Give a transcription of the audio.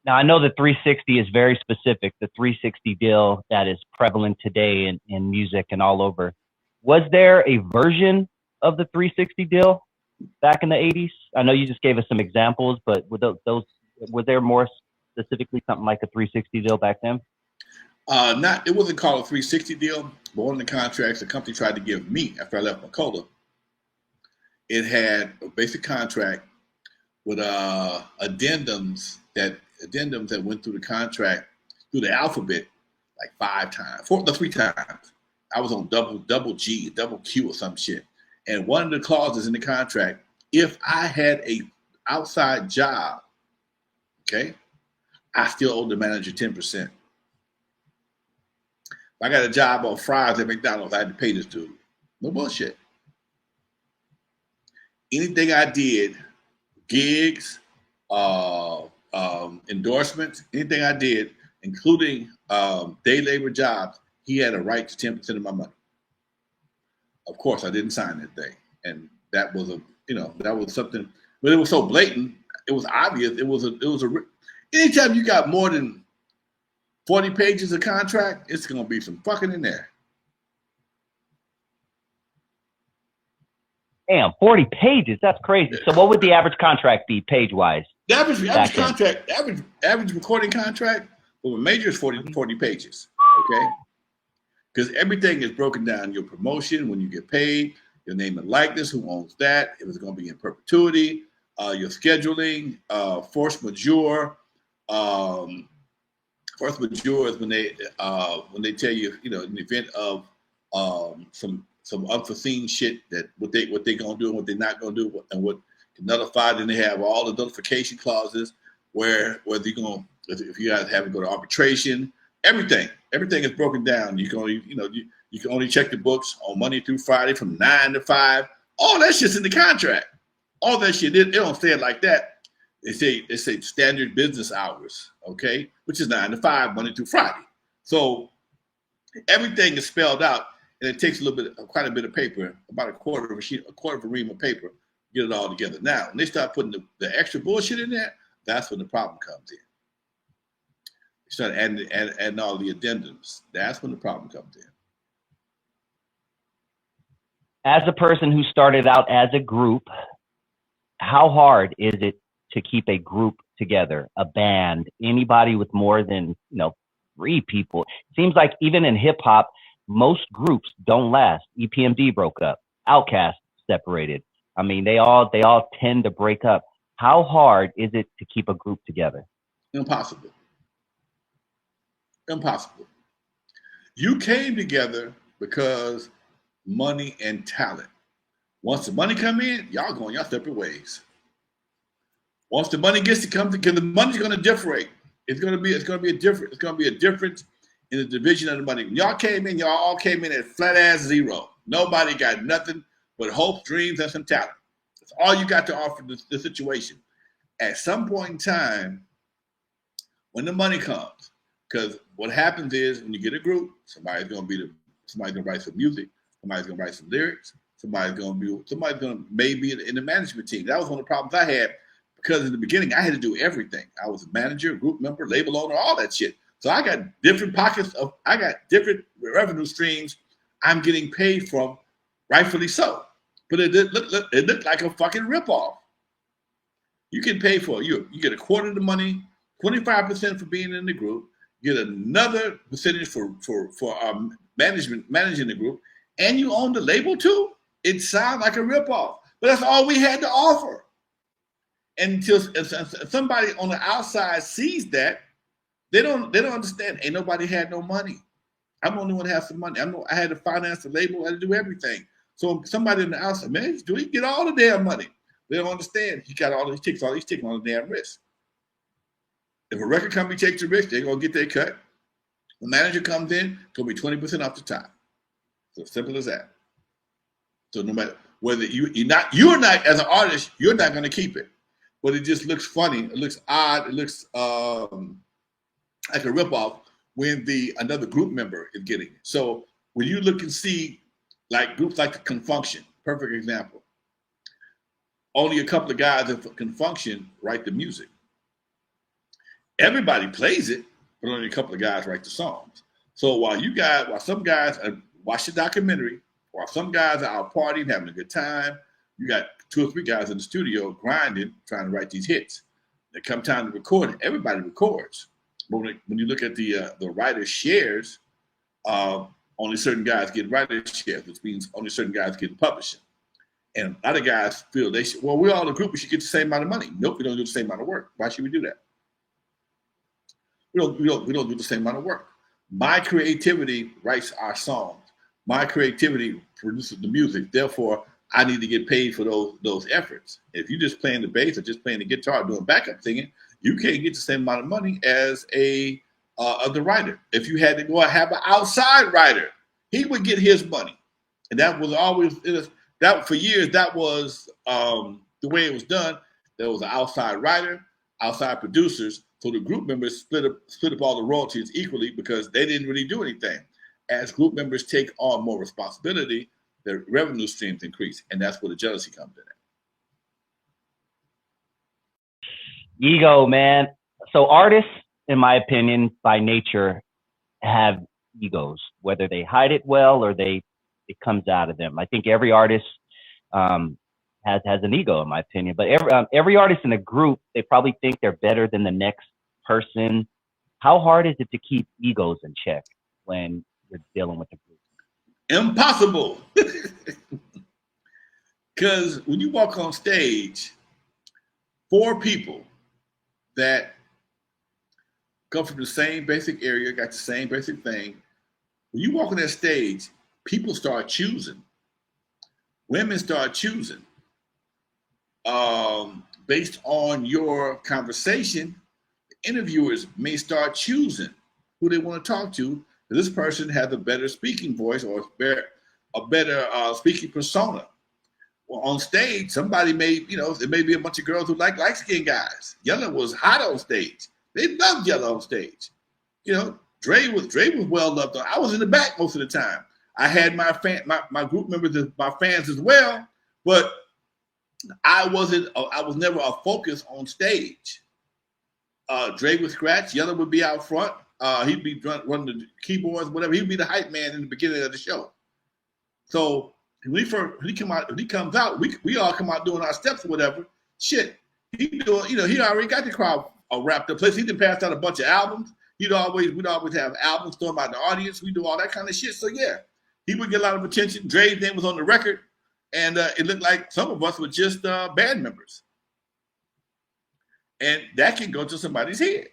Now, I know the 360 is very specific, the 360 deal that is prevalent today in music and all over. Was there a version of the 360 deal back in the 80s? I know you just gave us some examples, but were those was there more specifically something like a 360 deal back then? Not, it wasn't called a 360 deal, but one of the contracts the company tried to give me after I left Michel'le, it had a basic contract with addendums that went through the contract through the alphabet like 5 times, 3 times. I was on double G, double Q or some shit. And one of the clauses in the contract, if I had a outside job, okay, I still owe the manager 10%. If I got a job on fries at McDonald's, I had to pay this dude. No bullshit. Anything I did, gigs, endorsements, anything I did, including day labor jobs, he had a right to 10% of my money. Of course, I didn't sign that thing, and that was that was something. But it was so blatant, it was obvious. It was a. Anytime you got more than 40 pages of contract, it's gonna be some fucking in there. Damn, 40 pages. That's crazy. So what would the average contract be page-wise? The average contract, average recording contract for a major is 40 pages, okay? Because everything is broken down. Your promotion, when you get paid, your name and likeness, who owns that, if it's going to be in perpetuity, your scheduling, force majeure. Force majeure is when they tell you, in the event of some unforeseen shit that what they gonna do and what they're not gonna do and what can nullify. Then they have all the nullification clauses where whether you're gonna, if you guys have to go to arbitration, everything is broken down. You can only you can only check the books on Monday through Friday from 9 to 5. All that shit's in the contract. All that shit, they don't say it like that. They say standard business hours, okay, which is 9 to 5 Monday through Friday. So everything is spelled out. And it takes quite a bit of paper, about a quarter of a ream of paper, to get it all together. Now, when they start putting the extra bullshit in there, that's when the problem comes in. They start adding all the addendums. That's when the problem comes in. As a person who started out as a group, how hard is it to keep a group together, a band, anybody with more than 3 people? It seems like even in hip hop, most groups don't last. EPMD broke up. Outkast separated. I mean, they all tend to break up. How hard is it to keep a group together? Impossible. You came together because money and talent. Once the money come in, y'all going your separate ways. Once the money gets to come, because the money's going to differentiate. It's going to be a difference in the division of the money. When y'all all came in at flat ass zero. Nobody got nothing but hopes, dreams, and some talent. That's all you got to offer the situation. At some point in time, when the money comes, because what happens is when you get a group, somebody's gonna write some music, somebody's gonna write some lyrics, somebody's gonna maybe in the management team. That was one of the problems I had, because in the beginning I had to do everything. I was a manager, group member, label owner, all that shit. So I got different different revenue streams I'm getting paid from, rightfully so. But it looked like a fucking ripoff. You can pay for it. You get a quarter of the money, 25% for being in the group, you get another percentage for managing the group, and you own the label too. It sounds like a ripoff, but that's all we had to offer. And until somebody on the outside sees that, they don't understand. Ain't nobody had no money. I'm the only one that has some money. I had to finance the label. I had to do everything. So somebody on the outside, man, do he get all the damn money? They don't understand. He takes all the damn risks. If a record company takes the risk, they're gonna get their cut. The manager comes in, it's gonna be 20% off the top. So simple as that. So no matter whether you're not as an artist, you're not gonna keep it. But it just looks funny. It looks odd. It looks like a ripoff when another group member is getting it. So when you look and see like groups like the Confunction, perfect example. Only a couple of guys that can function write the music. everybody plays it, but only a couple of guys write the songs. So while some guys watch the documentary, while some guys are out partying, having a good time, you got 2 or 3 guys in the studio grinding, trying to write these hits. They come time to record it. Everybody records. But when you look at the writer shares, only certain guys get writer shares, which means only certain guys get publishing. And a lot of guys feel we're all a group, we should get the same amount of money. Nope, we don't do the same amount of work. Why should we do that? We don't do the same amount of work. My creativity writes our songs. My creativity produces the music. Therefore, I need to get paid for those efforts. If you're just playing the bass or just playing the guitar, doing backup singing, you can't get the same amount of money as the writer. If you had to go and have an outside writer, he would get his money, and that was always that for years. That was the way it was done. There was an outside writer, outside producers, so the group members split up all the royalties equally because they didn't really do anything. As group members take on more responsibility, their revenue streams increase, and that's where the jealousy comes in. Ego, man. So artists, in my opinion, by nature, have egos, whether they hide it well or it comes out of them. I think every artist has an ego, in my opinion. But every artist in a group, they probably think they're better than the next person. How hard is it to keep egos in check when you're dealing with a group? Impossible. Because when you walk on stage, 4 people that come from the same basic area, got the same basic thing. When you walk on that stage, people start choosing. Women start choosing. Based on your conversation, the interviewers may start choosing who they want to talk to. This person has a better speaking voice or a better speaking persona. Well, on stage, somebody there may be a bunch of girls who like light-skinned guys. Yella was hot on stage. They loved Yella on stage. Dre was well loved. I was in the back most of the time. I had my group members as my fans as well, but I was never a focus on stage. Dre would scratch. Yella would be out front. He'd be running the keyboards, whatever. He'd be the hype man in the beginning of the show. So when he comes out, we all come out doing our steps or whatever. Shit, he already got the crowd wrapped up. Plus, he done passed out a bunch of albums. We'd always have albums thrown by the audience. We do all that kind of shit. So yeah, he would get a lot of attention. Dre's name was on the record, and it looked like some of us were just band members. And that can go to somebody's head.